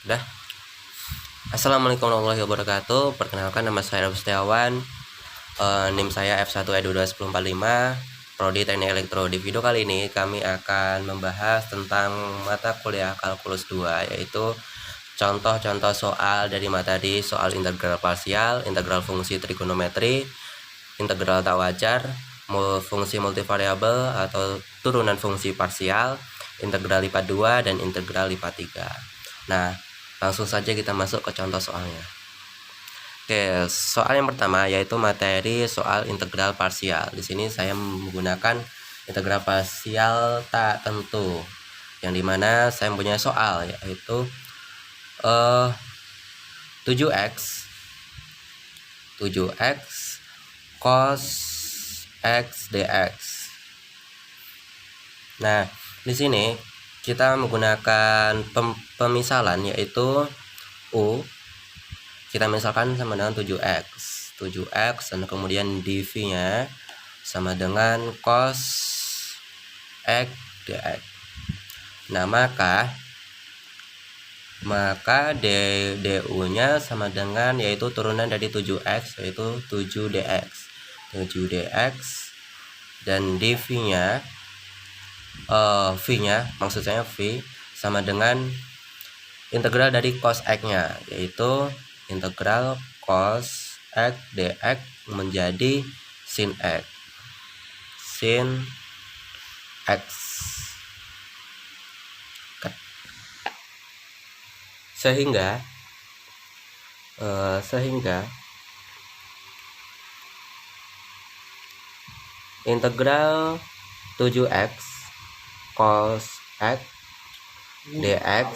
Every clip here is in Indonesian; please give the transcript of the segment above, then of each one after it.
Udah. Assalamualaikum warahmatullahi wabarakatuh. Perkenalkan, nama saya Rabu Setiawan. NIM saya F1E221045, Prodi Teknik Elektro. Di video kali ini kami akan membahas tentang mata kuliah Kalkulus 2, yaitu contoh-contoh soal dari materi soal integral parsial, integral fungsi trigonometri, integral tak wajar, fungsi multivariabel atau turunan fungsi parsial, integral lipat 2, dan integral lipat 3. Nah, langsung saja kita masuk ke contoh soalnya. Oke, soal yang pertama yaitu materi soal integral parsial. Di sini saya menggunakan integral parsial tak tentu, yang dimana saya mempunyai soal yaitu 7x cos x dx. Nah, di sini kita menggunakan pemisalan yaitu U. Kita misalkan sama dengan 7x dan kemudian dv-nya sama dengan cos x dx. Nah, maka du-nya sama dengan yaitu turunan dari 7x yaitu 7dx. 7dx dan dv-nya v-nya maksud saya v sama dengan integral dari cos x-nya yaitu integral cos x dx menjadi sin x. Sehingga integral 7x cos x dx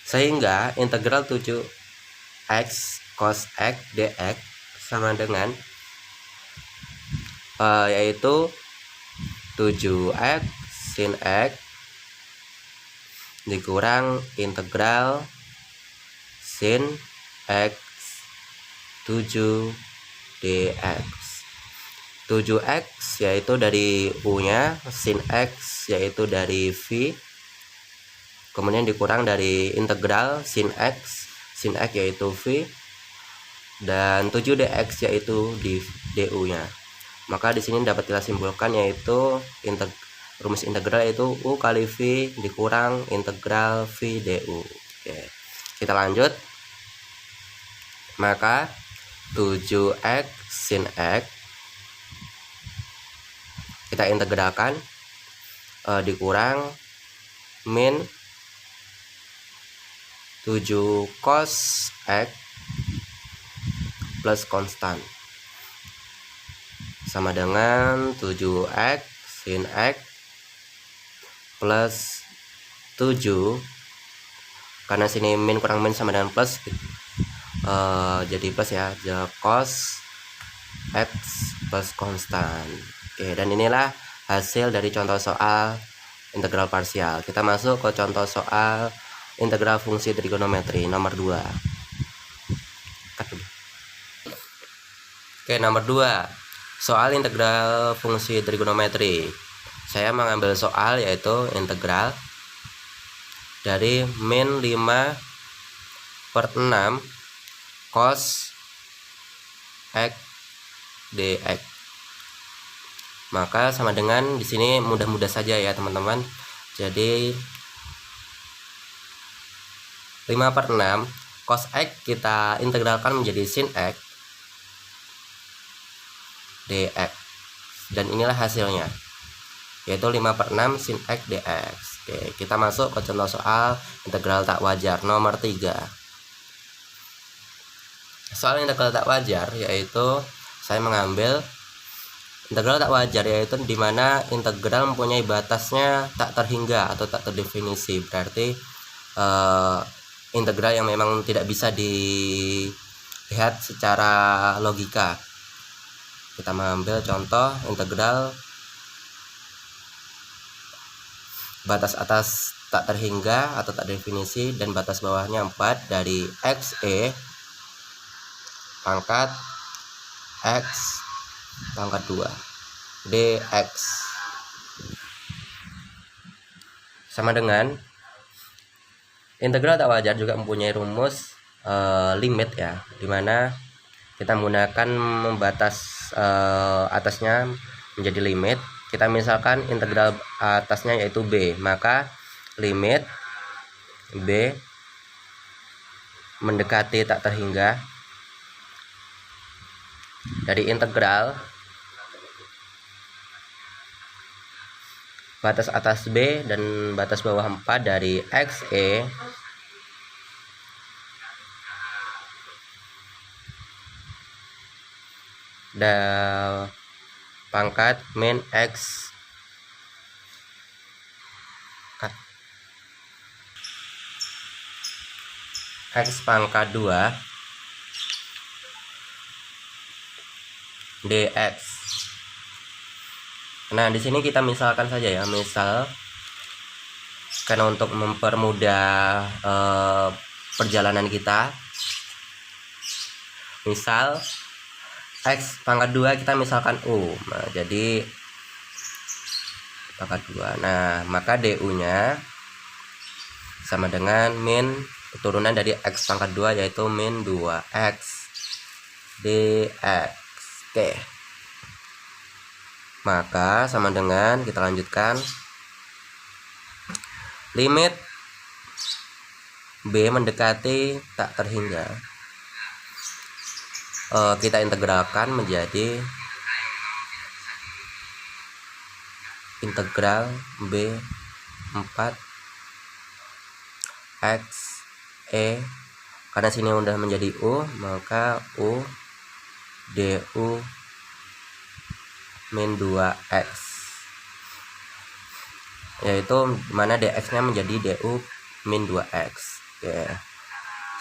sehingga integral 7x cos x dx sama dengan yaitu 7x sin x dikurang integral sin x 7 dx. 7x yaitu dari u-nya, sin x yaitu dari v, kemudian dikurang dari integral sin x yaitu v, dan 7 dx yaitu di du-nya. Maka di sini dapat kita simpulkan yaitu rumus integral yaitu u kali v dikurang integral v du. Oke, kita lanjut. Maka 7x sin x kita integralkan dikurang min 7 cos x plus konstan sama dengan 7x sin x plus 7, karena sini min kurang min sama dengan plus, jadi plus ya, cos x plus konstan. Oke, dan inilah hasil dari contoh soal integral parsial. Kita masuk ke contoh soal integral fungsi trigonometri nomor 2. Oke, nomor 2. Soal integral fungsi trigonometri. Saya mengambil soal yaitu integral dari min 5/6 cos x dx. Maka sama dengan di sini mudah-mudah saja ya teman-teman. Jadi 5/6 cos x kita integralkan menjadi sin x dx, dan inilah hasilnya yaitu 5/6 sin x dx. Oke, kita masuk ke contoh soal integral tak wajar nomor 3. Soal integral tak wajar yaitu saya mengambil integral tak wajar yaitu dimana integral mempunyai batasnya tak terhingga atau tak terdefinisi, berarti integral yang memang tidak bisa dilihat secara logika. Kita mengambil contoh integral batas atas tak terhingga atau tak definisi dan batas bawahnya 4 dari xe pangkat x pangkat 2. dx sama dengan integral tak wajar juga mempunyai rumus limit ya, dimana kita menggunakan membatas atasnya menjadi limit. Kita misalkan integral atasnya yaitu b, maka limit b mendekati tak terhingga dari integral batas atas b dan batas bawah 4 dari xe dan pangkat min x pangkat 2 dx. Nah, di sini kita misalkan saja ya, misal karena untuk mempermudah perjalanan kita, misal x pangkat 2 kita misalkan u. Nah, jadi pangkat 2. Nah, maka du nya sama dengan min turunan dari x pangkat 2 yaitu min 2x dx. Oke, maka sama dengan, kita lanjutkan, limit b mendekati tak terhingga kita integralkan menjadi integral b 4 x e, karena sini udah menjadi u, maka u du min 2x, yaitu mana dx nya menjadi du min 2x. Oke,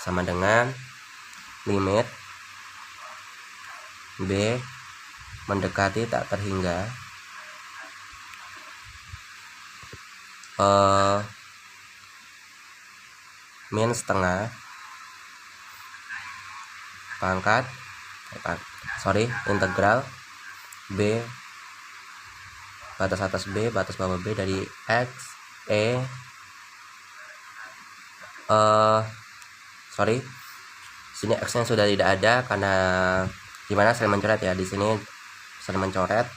sama dengan limit b mendekati tak terhingga min setengah pangkat integral b batas atas b batas bawah b dari x e sini x nya sudah tidak ada karena gimana saya mencoret ya, di sini saya mencoret,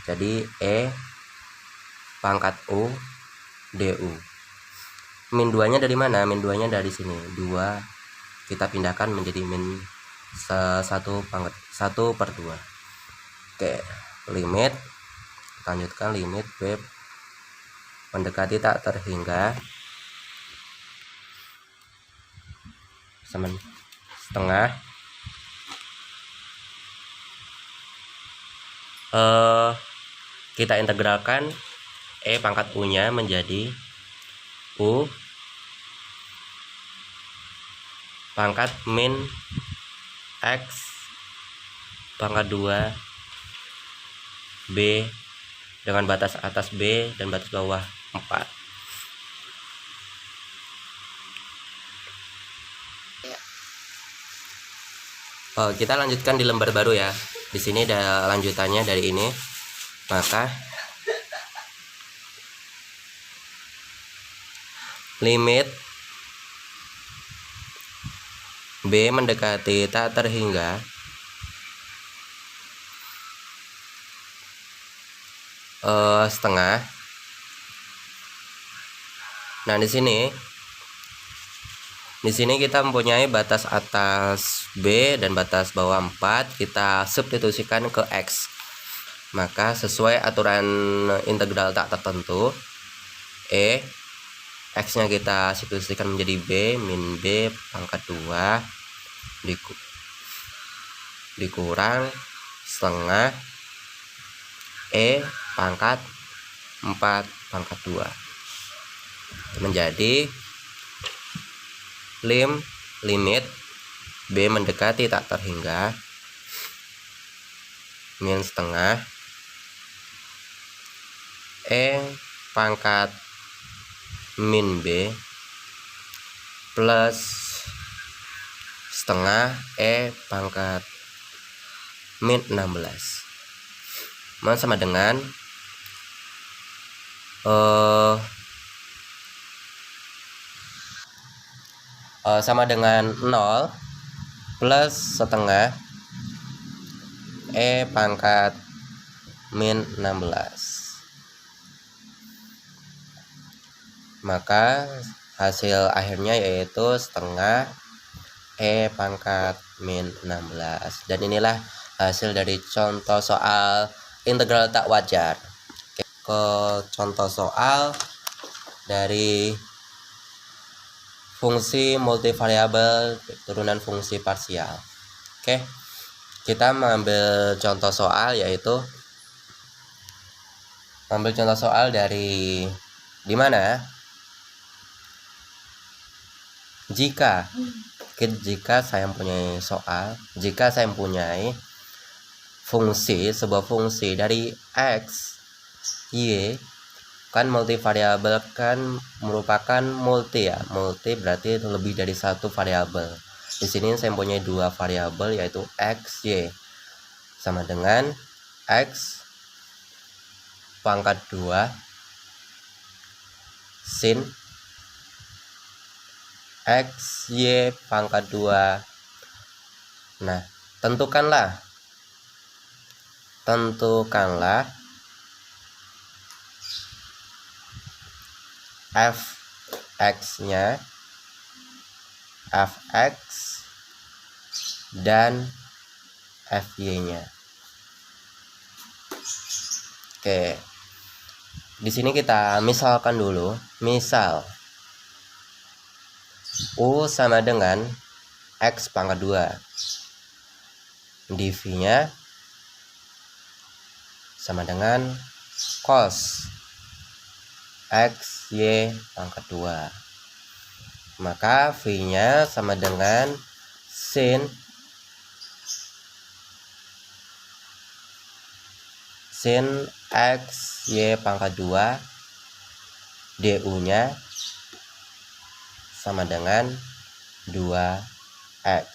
jadi e pangkat u du. Min 2 nya dari mana? Min 2 nya dari sini, 2 kita pindahkan menjadi min 1 pangkat 1/2. Oke, limit, lanjutkan, limit b mendekati tak terhingga sama setengah kita integralkan e pangkat u nya menjadi u pangkat min x pangkat 2 b dengan batas atas b dan batas bawah 4. Kita lanjutkan di lembar baru ya. Di sini ada lanjutannya dari ini. Maka limit b mendekati tak terhingga setengah. Nah, di sini kita mempunyai batas atas b dan batas bawah 4, kita substitusikan ke x. Maka sesuai aturan integral tak tertentu, x nya kita substitusikan menjadi b min b pangkat 2 dikurang setengah pangkat 4 pangkat 2 menjadi limit b mendekati tak terhingga min setengah pangkat min b plus setengah pangkat min 16. sama dengan sama dengan 0 plus setengah E pangkat min 16. Maka hasil akhirnya yaitu setengah E pangkat min 16. Dan inilah hasil dari contoh soal integral tak wajar. Ke contoh soal dari fungsi multivariabel turunan fungsi parsial. Oke, kita mengambil contoh soal, yaitu ambil contoh soal dari dimana jika saya mempunyai soal, jika saya mempunyai sebuah fungsi dari x, y, kan multivariabel kan merupakan multi ya, multi berarti lebih dari satu variabel. Di sini saya mempunyai dua variabel, yaitu x, y, sama dengan x pangkat 2 sin x, y pangkat 2. Nah, tentukanlah fx-nya, fx dan fy-nya. Oke. Di sini kita misalkan dulu. Misal U sama dengan x pangkat 2. dv-nya sama dengan cos x y pangkat 2. Maka v-nya sama dengan sin x y pangkat 2, du-nya sama dengan 2x.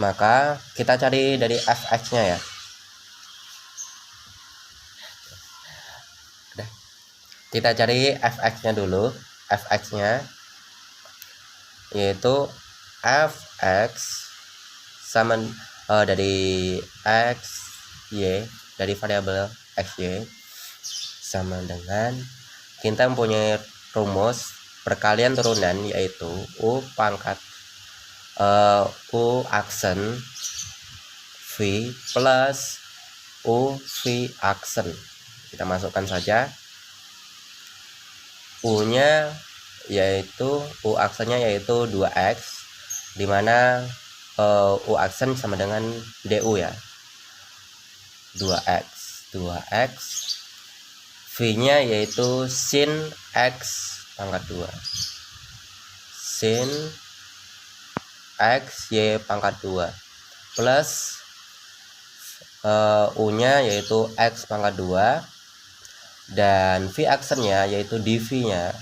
Maka kita cari dari fx-nya ya. Kita cari fx-nya dulu. Fx-nya yaitu fx sama dari x, y, dari variabel x, y sama dengan, kita mempunyai rumus perkalian turunan, yaitu u pangkat u aksen v plus u v aksen. Kita masukkan saja u-nya, yaitu u aksennya yaitu 2x, dimana u aksen sama dengan du ya, 2x v-nya yaitu sin x pangkat 2, sin x y pangkat 2 plus u-nya yaitu x pangkat 2, dan v aksennya yaitu dv-nya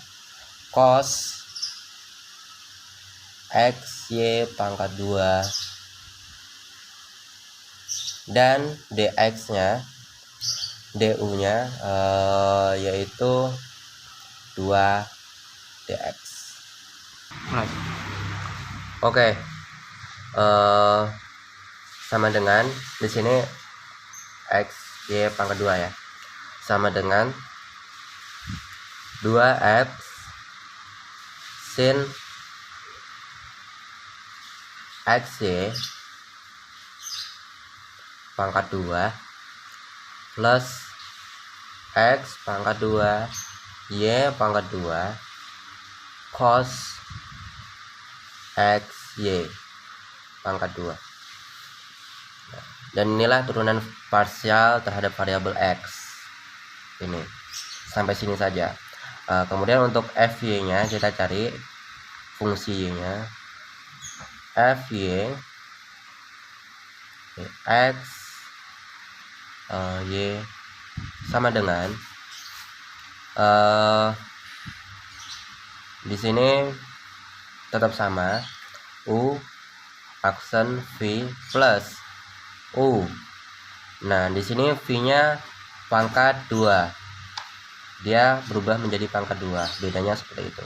cos x y pangkat 2, dan dx-nya, du-nya yaitu 2dx. Oke, sama dengan di sini x y pangkat 2 ya, sama dengan 2x sin xy pangkat 2 plus x pangkat 2 y pangkat 2 cos x y pangkat 2. Dan inilah turunan parsial terhadap variabel x. Ini sampai sini saja. Kemudian untuk fy-nya kita cari fungsi y-nya. Fy x y sama dengan di sini tetap sama, u aksen V plus U. Nah, di sini V-nya pangkat 2. Dia berubah menjadi pangkat 2. Bedanya seperti itu.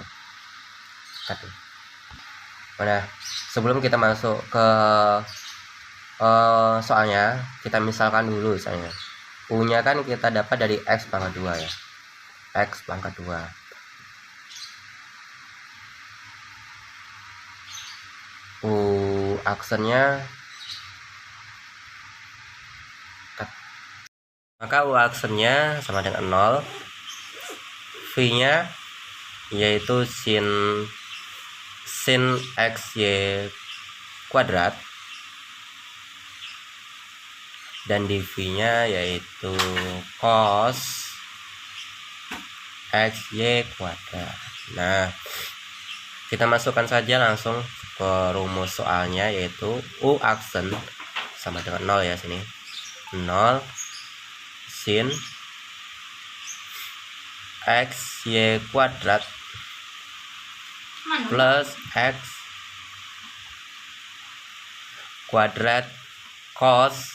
Nah, sebelum kita masuk ke soalnya, kita misalkan dulu misalnya. U-nya kan kita dapat dari X pangkat 2 ya. X pangkat 2. U aksennya, maka U aksennya sama dengan 0. V-nya yaitu sin XY kuadrat, dan dv-nya yaitu cos XY kuadrat. Nah, kita masukkan saja langsung ke rumus soalnya, yaitu U aksen sama dengan 0 ya, sini 0 sin XY kuadrat plus X kuadrat cos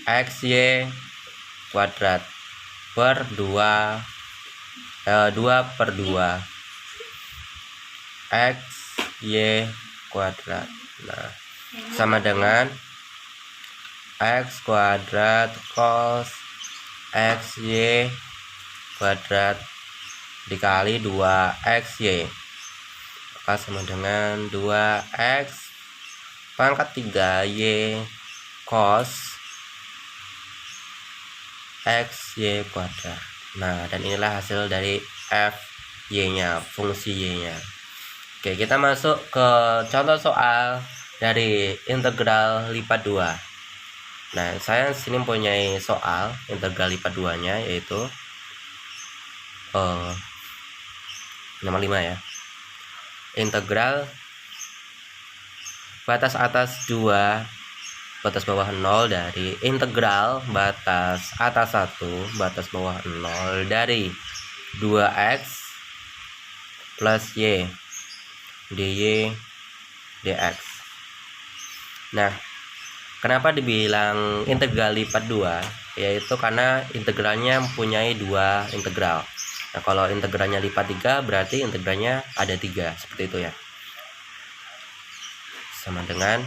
XY kuadrat per 2 per 2 XY kuadrat. Nah, sama dengan X kuadrat cos XY kuadrat dikali 2XY, maka sama dengan 2X pangkat 3Y cos XY kuadrat. Nah, dan inilah hasil dari FY-nya, fungsi Y-nya. Oke, kita masuk ke contoh soal dari integral lipat 2. Nah, saya sini mempunyai soal integral lipat 2-nya, yaitu nomor 5 ya. Integral batas atas 2 batas bawah 0 dari integral batas atas 1 batas bawah 0 dari 2x plus y dy dx. Nah, kenapa dibilang integral lipat 2? Yaitu karena integralnya mempunyai 2 integral. Nah, kalau integralnya lipat 3 berarti integralnya ada 3, seperti itu ya. Sama dengan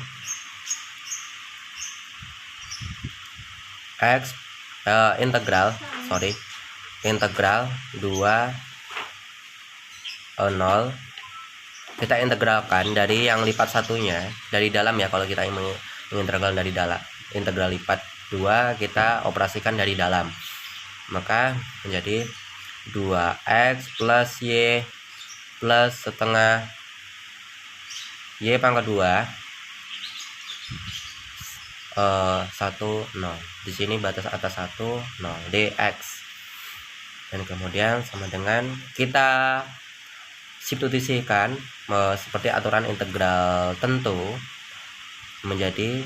X integral 2 0, kita integralkan dari yang lipat satunya dari dalam ya. Kalau kita mengintegral dari dalam, integral lipat 2 kita operasikan dari dalam, maka menjadi 2x plus y plus setengah y pangkat 2 1 0. Di sini batas atas 1 0 dx, dan kemudian sama dengan kita substitusikan seperti aturan integral tentu menjadi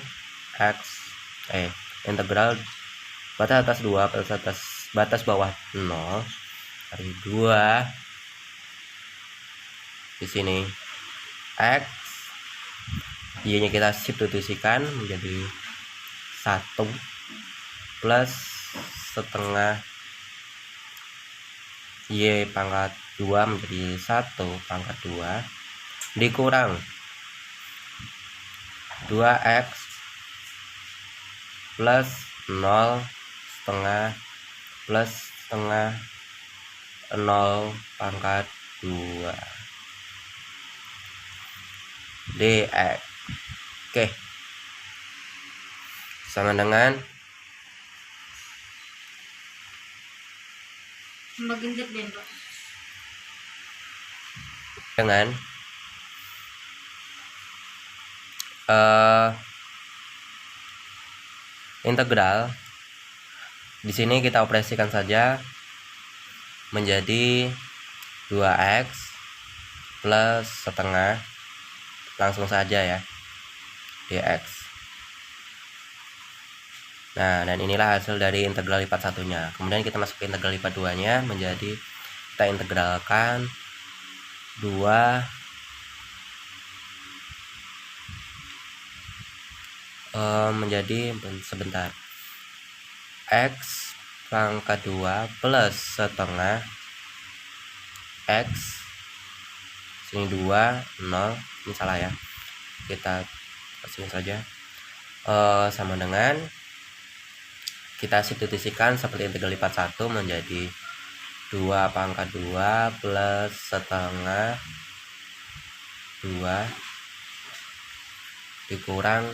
integral batas atas 2 batas bawah 0 dari 2. Di sini x, y nya kita substitusikan menjadi 1 plus setengah y pangkat 2 menjadi 1 pangkat 2 dikurang 2x plus 0 setengah plus setengah 0 pangkat 2 dx. Oke, sama dengan integral di sini kita operasikan saja menjadi 2x plus setengah, langsung saja ya, dx. Nah, dan inilah hasil dari integral lipat satunya. Kemudian kita masuk ke integral lipat 2-nya, menjadi kita integralkan 2 menjadi sebentar X pangkat 2 plus setengah X sini 2 0, ini salah ya, kita kasih saja sama dengan kita substitusikan seperti integral lipat 1 menjadi 2 pangkat 2 plus setengah 2 dikurang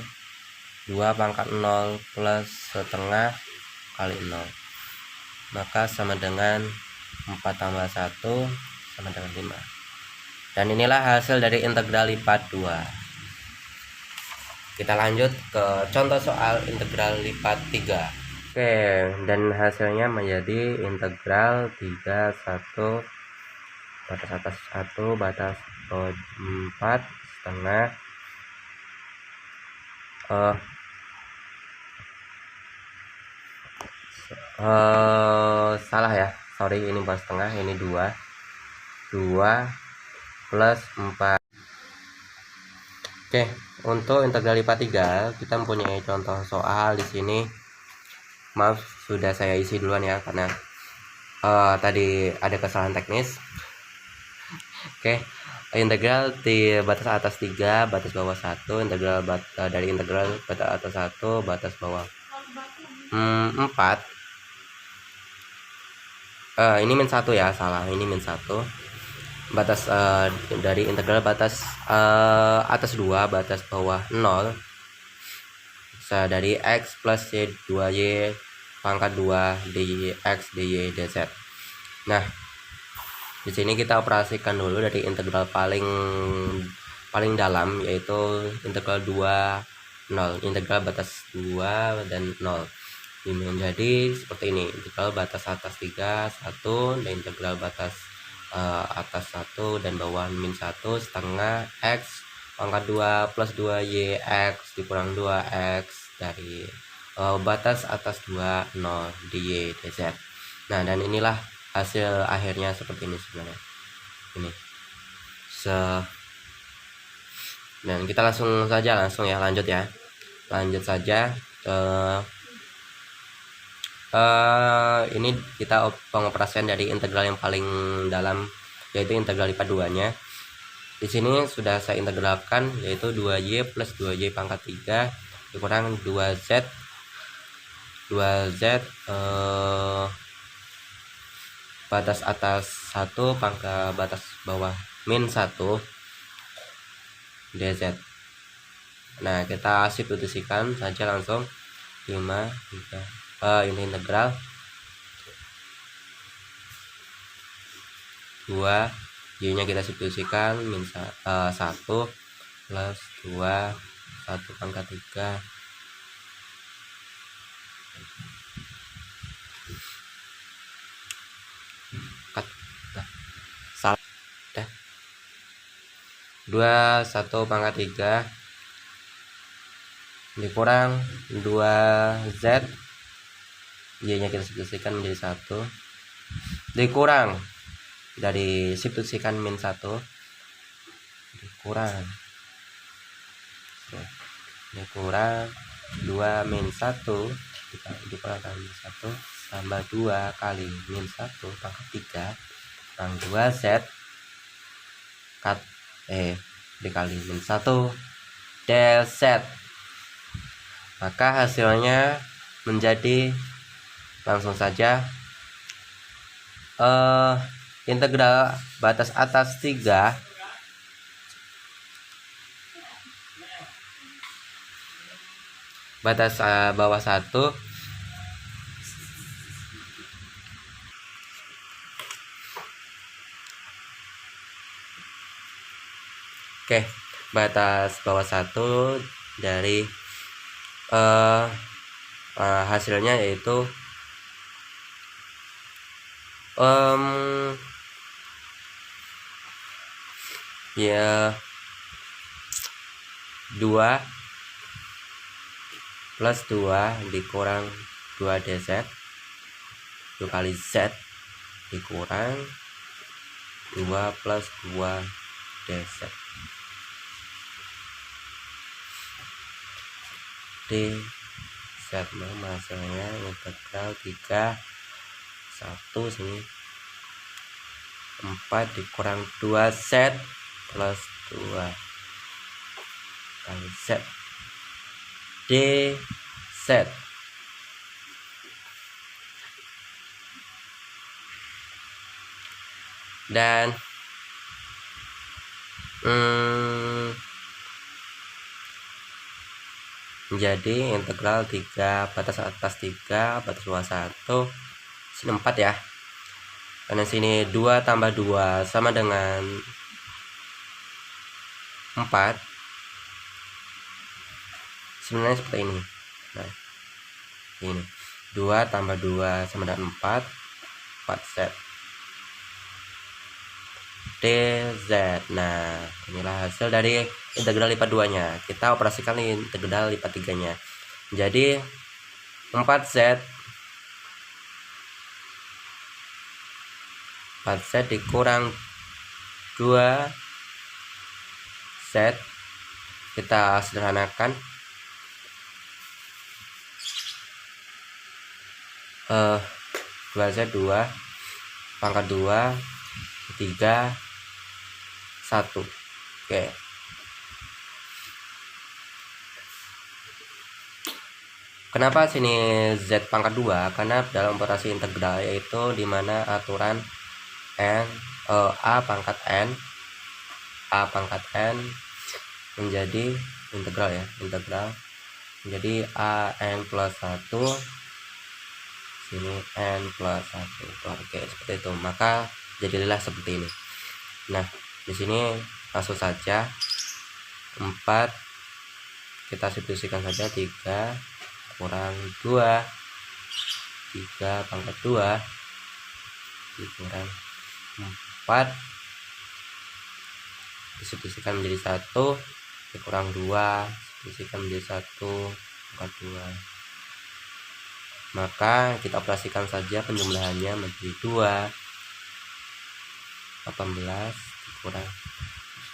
2 pangkat 0 plus setengah kali 0, maka sama dengan 4 tambah 1 sama dengan 5. Dan inilah hasil dari integral lipat 2. Kita lanjut ke contoh soal integral lipat 3. Oke, dan hasilnya menjadi integral 3 1 batas atas 1 batas 4 setengah salah ya, sorry, ini bukan setengah, ini 2 plus 4. Oke, untuk integral lipat 3 kita mempunyai contoh soal di sini. Maaf, sudah saya isi duluan ya karena tadi ada kesalahan teknis. Oke, integral di batas atas 3 batas bawah 1, integral dari integral batas atas 1 batas bawah 4. Ini min 1 ya, salah, ini min 1. Batas dari integral batas atas 2 batas bawah 0 dari X plus Y 2Y pangkat 2 dx dy dz. Nah, di sini kita operasikan dulu dari integral paling dalam, yaitu integral 2 0, integral batas 2 dan 0. Ini menjadi seperti ini, integral batas atas 3 1 dan integral batas atas 1 dan bawah min 1 setengah X pangkat 2 plus 2Y X dikurang 2X dari batas atas 2 0 dy dz. Nah, dan inilah hasil akhirnya seperti ini sebenarnya. Ini dan kita langsung ya, lanjut saja. Ini kita pengoperasian dari integral yang paling dalam, yaitu integral lipat 2-nya. Di sini sudah saya integralkan, yaitu 2y plus 2y pangkat 3 dikurang 2z batas atas 1 pangkat batas bawah min 1 dz. Nah, kita substitusikan saja langsung 5 ini integral 2 y nya kita substitusikan min 1 plus 2 1 pangkat 3 salah dah 2 1 pangkat 3 dikurang 2z y nya kita substitusikan menjadi 1 dikurang dari substitusikan min 1 dikurang 2 min 1 dikurang kali 1 tambah 2 kali min 1 pangkat 3 kurang 2z dikali min 1 del z. Maka hasilnya menjadi, langsung saja, integral batas atas 3 batas bawah 1 batas bawah 1 dari hasilnya yaitu ya 2 plus 2 dikurang 2 dz 2 kali z dikurang 2 plus 2 dz. dz. Nah, hasilnya integral 3 1 sini 4 dikurang 2z plus 2 kali z dz. Dan menjadi integral 3 batas atas 3 batas bawah 1 sini 4 ya, karena sini 2 tambah 2 sama dengan 4, sebenarnya seperti ini. Nah, ini 2 tambah 2 sama dengan 4 4z dz. Nah, inilah hasil dari integral lipat 2 nya. Kita operasikan integral lipat 3 nya. Jadi 4z dikurang 2z, kita sederhanakan, 2z 2 pangkat 2 3 1. Oke. Kenapa sini z pangkat 2? Karena dalam operasi integral yaitu dimana aturan a pangkat n menjadi integral ya, integral menjadi n plus 1 sini n plus 1. Oke, seperti itu. Maka jadilah seperti ini. Nah, di sini langsung saja 4 kita substitusikan saja, 3 kurang 2 3 pangkat 2 dikurang 4 disubstitusikan menjadi 1 dikurang 2 disubstitusikan menjadi 1 pangkat 2. Maka kita operasikan saja penjumlahannya menjadi 2 18 dikurang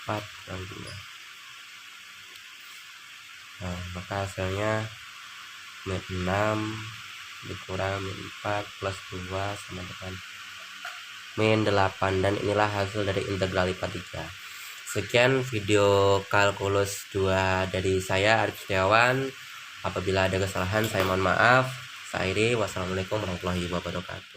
4 kurang 2. Nah, maka hasilnya min 6 dikurang min 4 plus 2 sama dengan min 8. Dan inilah hasil dari integral lipat 3. Sekian video kalkulus 2 dari saya, Arif Setiawan. Apabila ada kesalahan saya mohon maaf. Saya akhiri, wassalamualaikum warahmatullahi wabarakatuh.